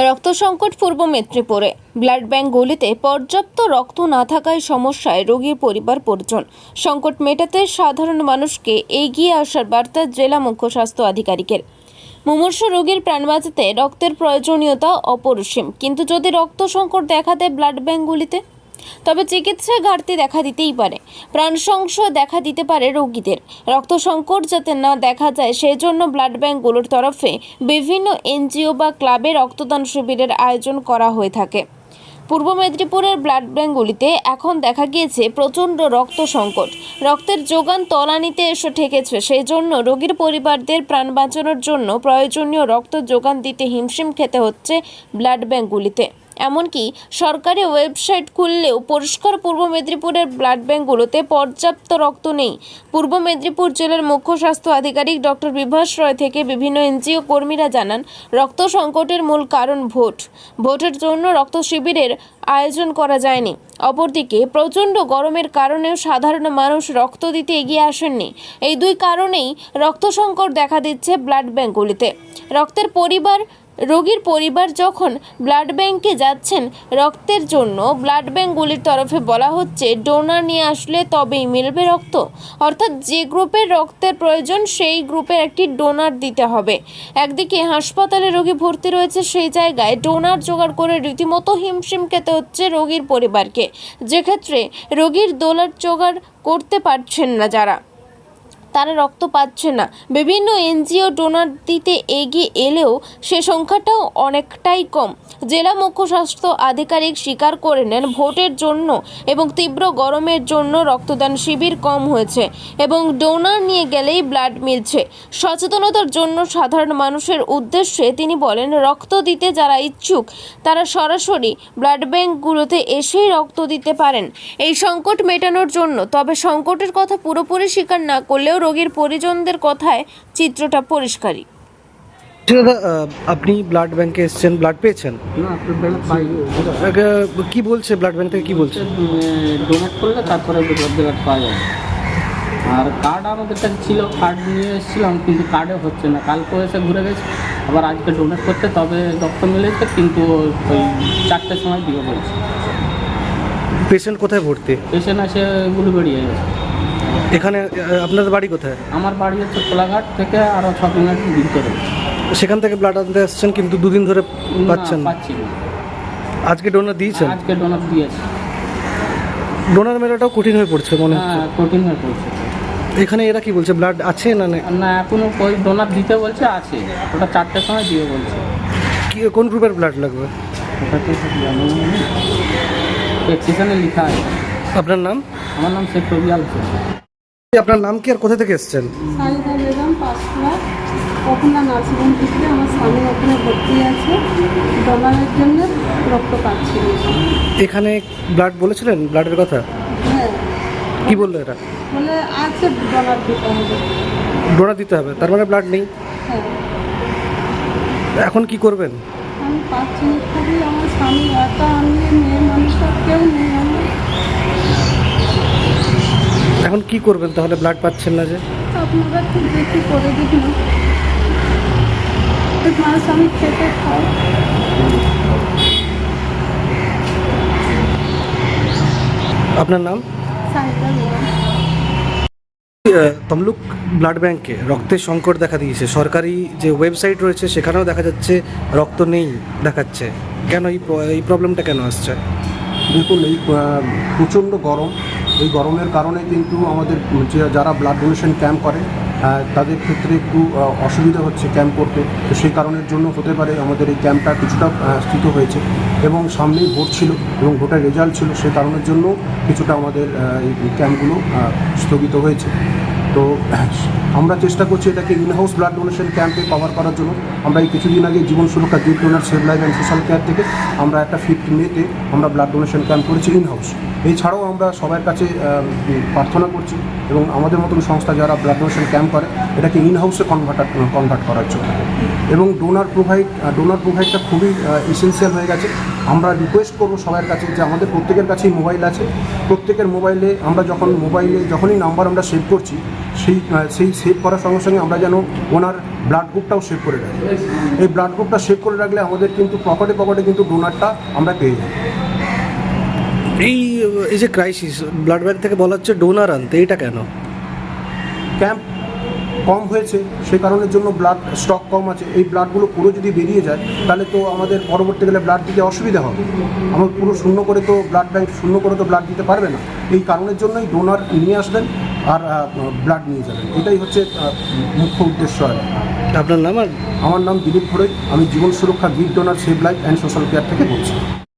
রক্ত সংকট পূর্ব মেদিনীপুরে। ব্লাড ব্যাঙ্কগুলিতে পর্যাপ্ত রক্ত না থাকায় সমস্যায় রোগীর পরিবার পরিজন। সংকট মেটাতে সাধারণ মানুষকে এগিয়ে আসার বার্তা জেলা মুখ্য স্বাস্থ্য আধিকারিকের। মুমূর্ষু রোগীর প্রাণ বাঁচাতে রক্তের প্রয়োজনীয়তা অপরিসীম, কিন্তু যদি রক্ত সংকট দেখা দেয় ব্লাড ব্যাঙ্কগুলিতে, তবে চিকিৎসার ঘাটতি দেখা দিতেই পারে, প্রাণ সংশয় দেখা দিতে পারে রোগীদের। রক্ত সংকট যাতে না দেখা যায় সেই জন্য ব্লাড ব্যাঙ্কগুলোর তরফে বিভিন্ন এনজিও বা ক্লাবে রক্তদান শিবিরের আয়োজন করা হয়ে থাকে। পূর্ব মেদিনীপুরের ব্লাড ব্যাঙ্কগুলিতে এখন দেখা গিয়েছে প্রচণ্ড রক্ত সংকট, রক্তের যোগান তলানিতে এসে ঠেকেছে। সেই জন্য রোগীর পরিবারদের প্রাণ বাঁচানোর জন্য প্রয়োজনীয় রক্ত যোগান দিতে হিমশিম খেতে হচ্ছে ব্লাড ব্যাঙ্কগুলিতে। এমনকি সরকারি ওয়েবসাইট খুললেও পরিষ্কার পূর্ব মেদিনীপুরের ব্লাড ব্যাঙ্কগুলোতে পর্যাপ্ত রক্ত নেই। পূর্ব মেদিনীপুর জেলার মুখ্য স্বাস্থ্য আধিকারিক ডক্টর বিভাস রয় থেকে বিভিন্ন এনজিও কর্মীরা জানান, রক্ত সংকটের মূল কারণ ভোটের জন্য রক্ত শিবিরের আয়োজন করা যায়নি। অপরদিকে প্রচণ্ড গরমের কারণেও সাধারণ মানুষ রক্ত দিতে এগিয়ে আসেননি। এই দুই কারণেই রক্ত সংকট দেখা দিচ্ছে ব্লাড ব্যাঙ্কগুলিতে। রোগীর পরিবার যখন ব্লাড ব্যাংকে যাচ্ছেন রক্তের জন্য, ব্লাড ব্যাংকগুলির তরফে বলা হচ্ছে ডোনার নিয়ে আসলে তবেই মিলবে রক্ত, অর্থাৎ যে গ্রুপের রক্তের প্রয়োজন সেই গ্রুপের একটি ডোনার দিতে হবে। একদিকে হাসপাতালে রোগী ভর্তি রয়েছে, সেই জায়গায় ডোনার জোগাড় করে রীতিমতো হিমশিম খেতে হচ্ছে রোগীর পরিবারকে, যেক্ষেত্রে রোগীর ডোনার জোগাড় করতে পারছেন না তারা রক্ত পাচ্ছে না। বিভিন্ন এনজিও ডোনার দিতে এগিয়ে এলেও সে সংখ্যাটাও অনেকটাই কম। জেলা মুখ্য স্বাস্থ্য আধিকারিক স্বীকার করে নেন, ভোটের জন্য এবং তীব্র গরমের জন্য রক্তদান শিবির কম হয়েছে এবং ডোনার নিয়ে গেলেই ব্লাড মিলছে। সচেতনতার জন্য সাধারণ মানুষের উদ্দেশ্যে তিনি বলেন, রক্ত দিতে যারা ইচ্ছুক তারা সরাসরি ব্লাড ব্যাঙ্কগুলোতে এসেই রক্ত দিতে পারেন এই সংকট মেটানোর জন্য। তবে সংকটের কথা পুরোপুরি স্বীকার না করলেও রোগীর পরিজনদের কথায় চিত্রটা পরিষ্কারই। আপনি ব্লাড ব্যাংকে এসেছেন, ব্লাড পেয়েছেন? না, ব্লাড পাইনি। কি বলছে ব্লাড ব্যাংক থেকে, কি বলছে? ডোনেট করলে তারপরে ব্লাড পাওয়া যাবে। আর কার্ড আমাদের কাছে ছিল, কার্ড নিয়ে এসেছিলাম, কিন্তু কার্ডে হচ্ছে না। কালকে এসে ঘুরে গেছে, আবার আজকে ডোনেট করতে তবে রক্ত মিলেছে, কিন্তু ওই 4টের সময় দিয়ে বলছে। পেশেন্ট কোথায় ভর্তি? পেশেন্ট আছে গুলি বেরিয়ে গেছে। এখানে আপনাদের বাড়ি কোথায়? আমার বাড়ি হচ্ছে কোলাঘাট থেকে আরও 6 কিলোমিটার ভিতরে। সেখান থেকে ব্লাড আনতে আসছেন, কিন্তু দুদিন ধরে পাচ্ছেন? পাচ্ছি না। আজকে ডোনার দিয়েছেন? আজকে ডোনার দিয়েছে। ডোনার মেলাটাও কঠিন হয়ে পড়ছে মনে হচ্ছে। হ্যাঁ, কঠিন হয়ে পড়ছে। এখানে এরা কি বলছে, ব্লাড আছে না? না, এখনো ওই ডোনার দিতে বলছে, আছে, ওটা 4টের সময় দিয়ে বলছে। কি কোন গ্রুপের ব্লাড লাগবে? ওটা তো প্রেসক্রিপশনে লেখা আছে। আপনার নাম? আমার নাম শেখ রবিয়াল। আপনার নাম কি আর কোথা থেকে এসেছেন? সাইদা বেগম, পাঁচলা ওখানে নার্সিংহোম থেকে। আমার স্বামী ওখানে ভর্তি আছে, ডোনারের জন্য রক্ত পাচ্ছি। এখানে ব্লাড বলেছিলেন, ব্লাডের কথা? হ্যাঁ। কি বললো এরা? বলে আছে ডোনার দিতে হবে। ডোনার দিতে হবে, তার মানে ব্লাড নেই। হ্যাঁ। এখন কি করবেন? আমি পাচ্ছি না, খুবই আমার স্বামী একা, আমি মেয়ে মানুষটা কেউ নেই আমার। এখন কি করবেন তাহলে, ব্লাড পাচ্ছেন না যে? আপনারা একটু দেখি করে দিন না, মানুষ আমি খেতে খাই। আপনার নাম? সাইদা বেগম। তমলুক ব্লাড ব্যাংকে রক্তের সংকট দেখা দিয়েছে। সরকারি যে ওয়েবসাইট রয়েছে সেখানেও দেখা যাচ্ছে রক্ত নেই দেখাচ্ছে। কেন এই প্রবলেমটা কেন আসছে? দেখুন, এই প্রচণ্ড গরম, এই গরমের কারণে কিন্তু আমাদের যারা ব্লাড ডোনেশন ক্যাম্প করে তাদের ক্ষেত্রে একটু অসুবিধা হচ্ছে ক্যাম্প করতে। তো সেই কারণের জন্য হতে পারে আমাদের এই ক্যাম্পটা কিছুটা স্থিত হয়েছে, এবং সামনেই ভোট ছিল এবং ভোটের রেজাল্ট ছিল, সেই কারণের জন্য কিছুটা আমাদের এই ক্যাম্পগুলো স্থগিত হয়েছে। তো আমরা চেষ্টা করছি এটাকে ইনহাউস ব্লাড ডোনেশন ক্যাম্পে কভার করার জন্য। আমরা এই কিছুদিন আগে Jiban Suraksha, grid donor, save life and social care থেকে আমরা একটা 5th মেতে আমরা ব্লাড ডোনেশন ক্যাম্প করেছি ইনহাউস। এছাড়াও আমরা সবার কাছে প্রার্থনা করছি এবং আমাদের মতন সংস্থা যারা ব্লাড ডোনেশন ক্যাম্প করে এটাকে ইন হাউসে কনভার্ট করার জন্য এবং ডোনার প্রোভাইডটা খুবই এসেন্সিয়াল হয়ে গেছে। আমরা রিকোয়েস্ট করবো সবার কাছে যে আমাদের প্রত্যেকের কাছেই মোবাইল আছে, প্রত্যেকের মোবাইলে আমরা যখনই নাম্বার আমরা সেভ করছি সেই সেভ করার সঙ্গে সঙ্গে আমরা যেন ওনার ব্লাড গ্রুপটাও সেভ করে রাখি। এই ব্লাড গ্রুপটা সেভ করে রাখলে আমাদের কিন্তু পকেটে কিন্তু ডোনারটা আমরা পেয়ে যাই। এই যে ক্রাইসিস, ব্লাড ব্যাংক থেকে বলা হচ্ছে ডোনার আনতে, এটা কেন? ক্যাম্প কম হয়েছে, সেই কারণের জন্য ব্লাড স্টক কম আছে। এই ব্লাডগুলো পুরো যদি বেরিয়ে যায় তাহলে তো আমাদের পরবর্তীকালে ব্লাড দিতে অসুবিধা হবে। আমার পুরো শূন্য করে তো ব্লাড দিতে পারবে না। এই কারণের জন্যই ডোনার নিয়ে আসবেন আর ব্লাড নিয়ে যাবেন, এটাই হচ্ছে মুখ্য উদ্দেশ্য। আপনার নাম? আর আমার নাম দিলীপ ঘোড়াই, আমি Jiban Suraksha gift donor save life and social care থেকে বলছি।